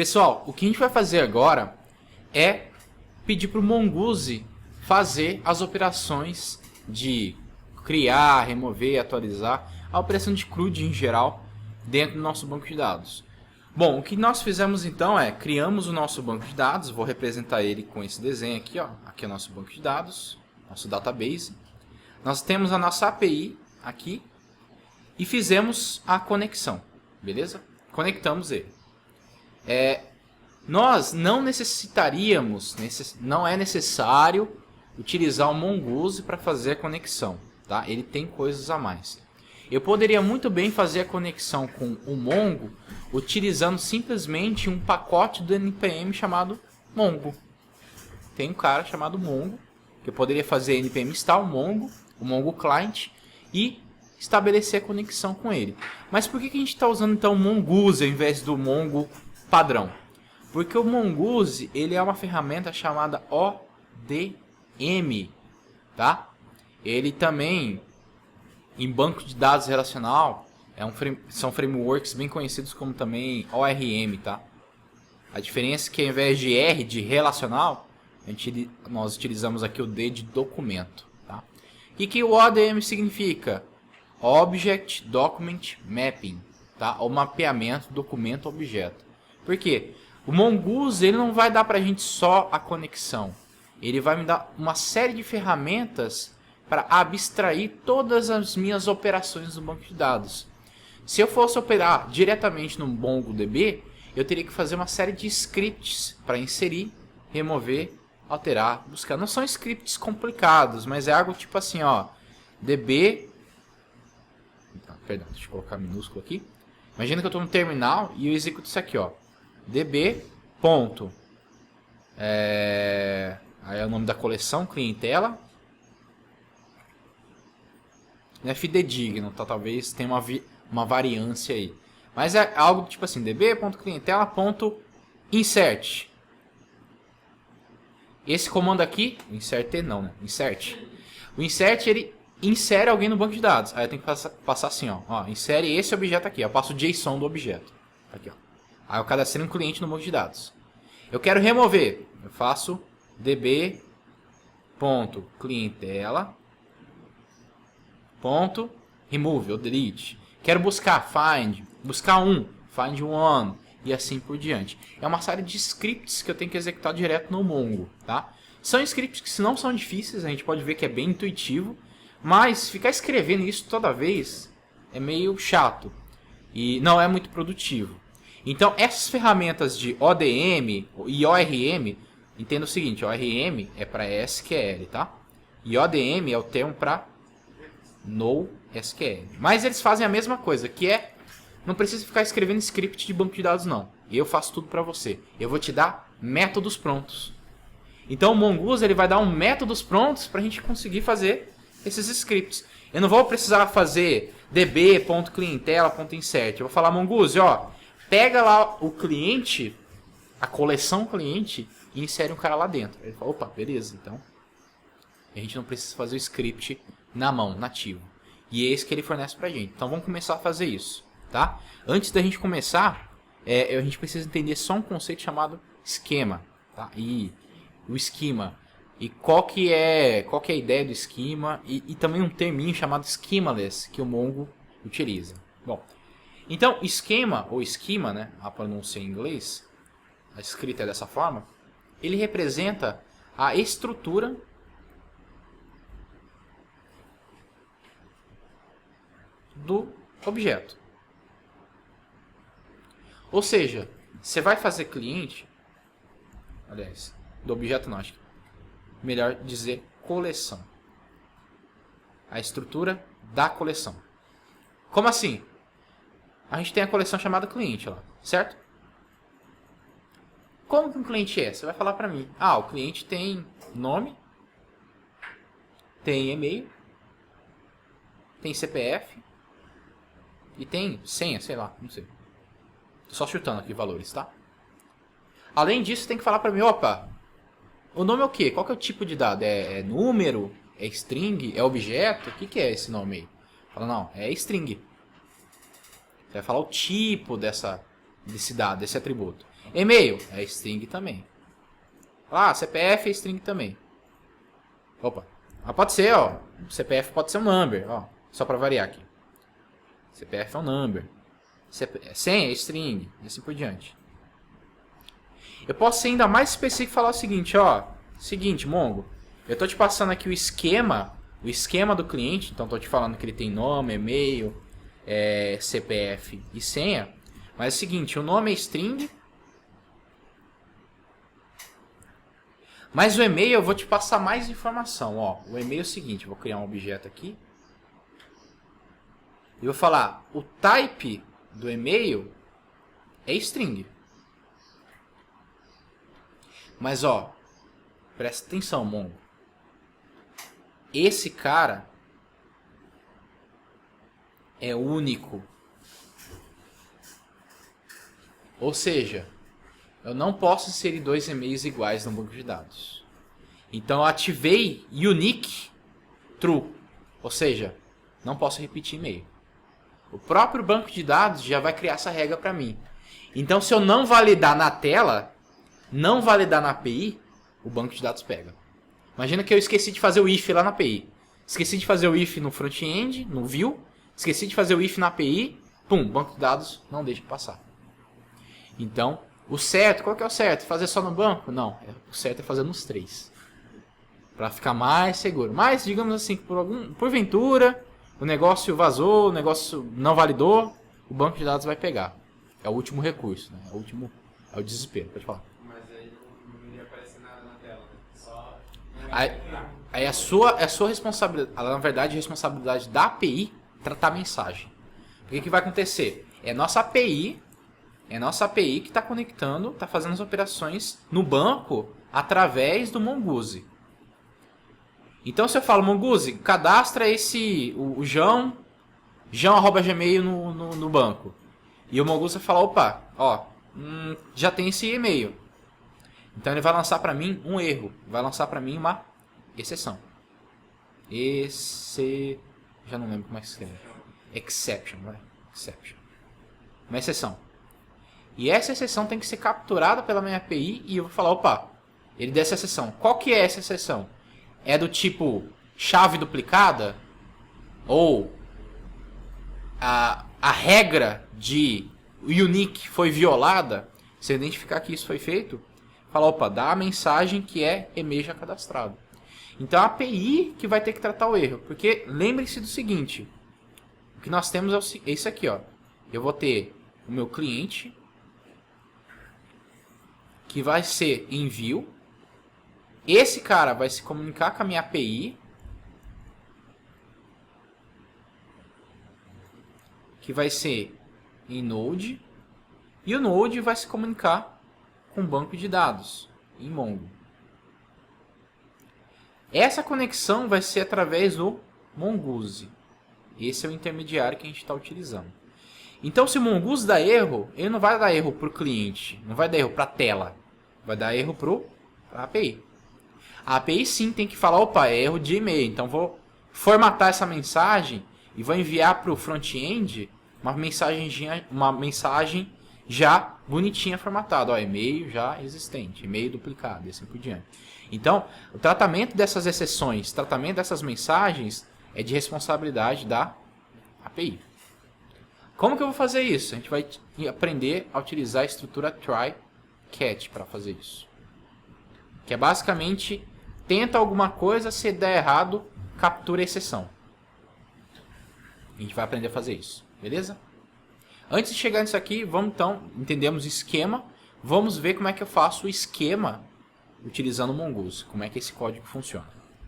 Pessoal, o que a gente vai fazer agora é pedir para o Mongoose fazer as operações de criar, remover, atualizar, a operação de CRUD em geral dentro do nosso banco de dados. Bom, o que nós fizemos então é, criamos o nosso banco de dados, vou representar ele com esse desenho aqui, ó. Aqui é o nosso banco de dados, nosso database. Nós temos a nossa API aqui e fizemos a conexão, beleza? Conectamos ele. Nós não necessitaríamos, não é necessário utilizar o Mongoose para fazer a conexão, tá? Ele tem coisas a mais. Eu poderia muito bem fazer a conexão com o Mongo utilizando simplesmente um pacote do NPM chamado Mongo. Tem um cara chamado Mongo, que eu poderia fazer npm install Mongo, o Mongo Client, e estabelecer a conexão com ele. Mas por que a gente está usando então o Mongoose ao invés do Mongo padrão? Porque o Mongoose ele é uma ferramenta chamada ODM, tá? Ele também, em banco de dados relacional, são frameworks bem conhecidos como também ORM, tá? A diferença é que ao invés de R de relacional, nós utilizamos aqui o D de documento, tá? E que o ODM significa Object Document Mapping, tá? O mapeamento documento-objeto. Por quê? O Mongoose ele não vai dar para a gente só a conexão. Ele vai me dar uma série de ferramentas para abstrair todas as minhas operações no banco de dados. Se eu fosse operar diretamente no MongoDB, eu teria que fazer uma série de scripts para inserir, remover, alterar, buscar. Não são scripts complicados, mas é algo tipo assim, ó, db... Perdão, deixa eu colocar minúsculo aqui. Imagina que eu estou no terminal e eu executo isso aqui, ó. db. Aí é o nome da coleção, clientela. Não é fidedigno, tá? Talvez tenha uma variância aí. Mas é algo tipo assim, db.clientela.insert. Esse comando aqui, insert não, né? Insert. O insert, ele insere alguém no banco de dados. Aí eu tenho que passar assim, ó. Insere esse objeto aqui. Eu passo o JSON do objeto. Aqui, ó. Aí eu cadastrei um cliente no banco de dados. Eu quero remover. Eu faço db.clientela.remove ou delete. Quero buscar, find one e assim por diante. É uma série de scripts que eu tenho que executar direto no Mongo, tá? São scripts que não são difíceis, a gente pode ver que é bem intuitivo, mas ficar escrevendo isso toda vez é meio chato e não é muito produtivo. Então essas ferramentas de ODM e ORM, entenda o seguinte, ORM é para SQL, tá? E ODM é o termo para NoSQL. Mas eles fazem a mesma coisa, que é, não precisa ficar escrevendo script de banco de dados não. Eu faço tudo para você. Eu vou te dar métodos prontos. Então o Mongoose ele vai dar métodos prontos para a gente conseguir fazer esses scripts. Eu não vou precisar fazer db.clientela.insert. Eu vou falar, Mongoose, ó, pega lá o cliente, a coleção cliente, e insere um cara lá dentro. Ele fala, opa, beleza, então a gente não precisa fazer o script na mão, nativo. E é esse que ele fornece pra gente. Então vamos começar a fazer isso, tá? Antes da gente começar, a gente precisa entender só um conceito chamado esquema, tá? E o esquema, e qual que é a ideia do esquema, e também um terminho chamado schemaless, que o Mongo utiliza. Bom, então esquema, ou esquema, né, a pronúncia em inglês, a escrita é dessa forma, ele representa a estrutura do objeto. Ou seja, você vai fazer cliente, aliás, do objeto não, acho que melhor dizer coleção. A estrutura da coleção. Como assim? A gente tem a coleção chamada cliente lá, certo? Como que um cliente é? Você vai falar para mim. Ah, o cliente tem nome, tem e-mail, tem CPF e tem senha, sei lá, não sei. Tô só chutando aqui valores, tá? Além disso, tem que falar para mim, opa, o nome é o quê? Qual que é o tipo de dado? É número? É string? É objeto? O que é esse nome aí? Fala, não, é string. Você vai falar o tipo desse dado, desse atributo. E-mail é string também. Ah, CPF é string também. Opa. Ah, pode ser, ó. CPF pode ser um number, ó. Só para variar aqui. CPF é um number. Senha é string. E assim por diante. Eu posso ser ainda mais específico e falar o seguinte, ó. Seguinte, Mongo. Eu tô te passando aqui o esquema do cliente. Então, tô te falando que ele tem nome, e-mail, CPF e senha. Mas é o seguinte, o nome é string. Mas o e-mail eu vou te passar mais informação, ó. O e-mail é o seguinte, vou criar um objeto aqui. E vou falar, o type do e-mail é string. Mas, ó, presta atenção, Mongo. Esse cara é único. Ou seja, eu não posso inserir dois e-mails iguais no banco de dados. Então eu ativei unique true. Ou seja, não posso repetir e-mail. O próprio banco de dados já vai criar essa regra para mim. Então se eu não validar na tela, não validar na API, o banco de dados pega. Imagina que eu esqueci de fazer o if lá na API. Esqueci de fazer o if no front-end, no view. Esqueci de fazer o if na API. Pum, banco de dados não deixa passar. Então, o certo, qual que é o certo? Fazer só no banco? Não, o certo é fazer nos três. Para ficar mais seguro. Mas, digamos assim, porventura, o negócio vazou, o negócio não validou, o banco de dados vai pegar. É o último recurso, né? É o desespero, pode falar. Mas aí não iria aparecer nada na tela, né? Só... Aí a sua responsabilidade, na verdade, a responsabilidade da API tratar a mensagem. O que vai acontecer? É nossa API que está conectando, está fazendo as operações no banco através do Mongoose. Então se eu falo, Mongoose, cadastra o João@gmail no banco. E o Mongoose vai falar, opa, ó, já tem esse e-mail. Então ele vai lançar para mim um erro, vai lançar para mim uma exceção. Já não lembro como é que se escreve. Exception, vai. Exception. Uma exceção. E essa exceção tem que ser capturada pela minha API e eu vou falar, opa, ele deu essa exceção. Qual que é essa exceção? É do tipo chave duplicada? Ou a regra de unique foi violada? Se eu identificar que isso foi feito, fala, opa, dá a mensagem que é e-mail já cadastrado. Então a API que vai ter que tratar o erro. Porque lembre-se do seguinte, o que nós temos é isso aqui, ó. Eu vou ter o meu cliente, que vai ser envio. Esse cara vai se comunicar com a minha API, que vai ser em Node, e o Node vai se comunicar com o banco de dados em Mongo. Essa conexão vai ser através do Mongoose. Esse é o intermediário que a gente está utilizando. Então, se o Mongoose dá erro, ele não vai dar erro para o cliente, não vai dar erro para a tela, vai dar erro para a API. A API sim tem que falar, opa, é erro de e-mail, então vou formatar essa mensagem e vou enviar para o front-end uma mensagem já bonitinha formatada, ó, e-mail já existente, e-mail duplicado e assim por diante. Então, o tratamento dessas exceções, tratamento dessas mensagens é de responsabilidade da API. Como que eu vou fazer isso? A gente vai aprender a utilizar a estrutura try-catch para fazer isso. Que é basicamente, tenta alguma coisa, se der errado, captura a exceção. A gente vai aprender a fazer isso, beleza? Antes de chegar nisso aqui, vamos então, entendemos o esquema, vamos ver como é que eu faço o esquema utilizando o Mongoose, como é que esse código funciona.